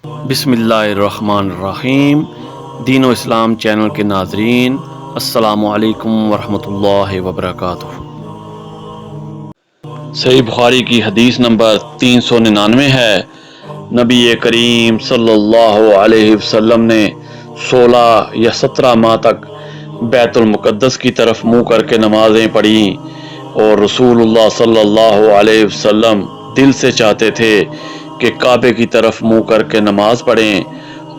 بسم اللہ الرحمن الرحیم۔ دین و اسلام چینل کے ناظرین، السلام علیکم ورحمۃ اللہ وبرکاتہ۔ صحیح بخاری کی حدیث نمبر 399 ہے، نبی کریم صلی اللہ علیہ وسلم نے 16 یا 17 ماہ تک بیت المقدس کی طرف منہ کر کے نمازیں پڑھیں، اور رسول اللہ صلی اللہ علیہ وسلم دل سے چاہتے تھے کہ کعبے کی طرف منہ کر کے نماز پڑھیں۔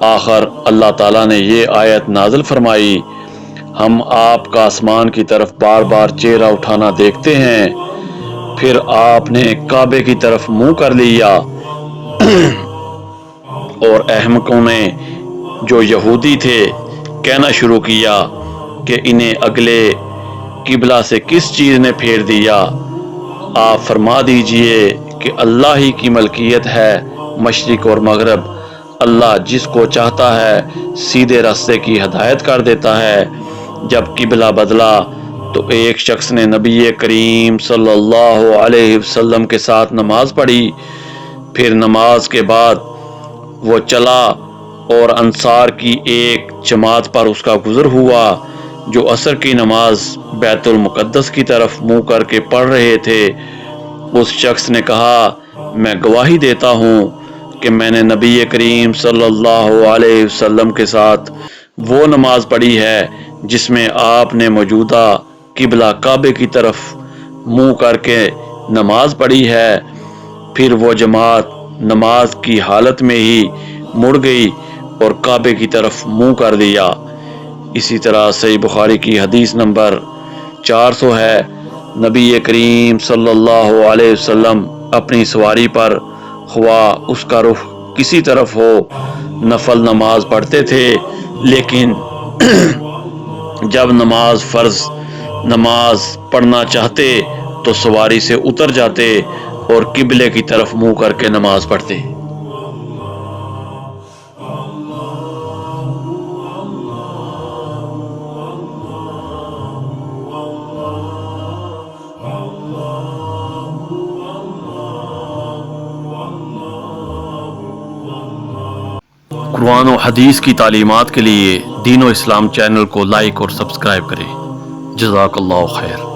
آخر اللہ تعالیٰ نے یہ آیت نازل فرمائی، ہم آپ کا آسمان کی طرف بار بار چہرہ اٹھانا دیکھتے ہیں، پھر آپ نے کعبے کی طرف منہ کر لیا۔ اور احمقوں نے جو یہودی تھے کہنا شروع کیا کہ انہیں اگلے قبلہ سے کس چیز نے پھیر دیا؟ آپ فرما دیجئے کہ اللہ ہی کی ملکیت ہے مشرق اور مغرب، اللہ جس کو چاہتا ہے سیدھے راستے کی ہدایت کر دیتا ہے۔ جب قبلہ بدلا تو ایک شخص نے نبی کریم صلی اللہ علیہ وسلم کے ساتھ نماز پڑھی، پھر نماز کے بعد وہ چلا اور انصار کی ایک جماعت پر اس کا گزر ہوا جو عصر کی نماز بیت المقدس کی طرف منہ کر کے پڑھ رہے تھے۔ اس شخص نے کہا، میں گواہی دیتا ہوں کہ میں نے نبی کریم صلی اللہ علیہ وسلم کے ساتھ وہ نماز پڑھی ہے جس میں آپ نے موجودہ قبلہ کعبے کی طرف منہ کر کے نماز پڑھی ہے۔ پھر وہ جماعت نماز کی حالت میں ہی مڑ گئی اور کعبے کی طرف منہ کر دیا۔ اسی طرح صحیح بخاری کی حدیث نمبر 400 ہے، نبی کریم صلی اللہ علیہ وسلم اپنی سواری پر خواہ اس کا رخ کسی طرف ہو نفل نماز پڑھتے تھے، لیکن جب فرض نماز پڑھنا چاہتے تو سواری سے اتر جاتے اور قبلے کی طرف منہ کر کے نماز پڑھتے۔ قرآن و حدیث کی تعلیمات کے لیے دین و اسلام چینل کو لائک اور سبسکرائب کریں۔ جزاک اللہ خیر۔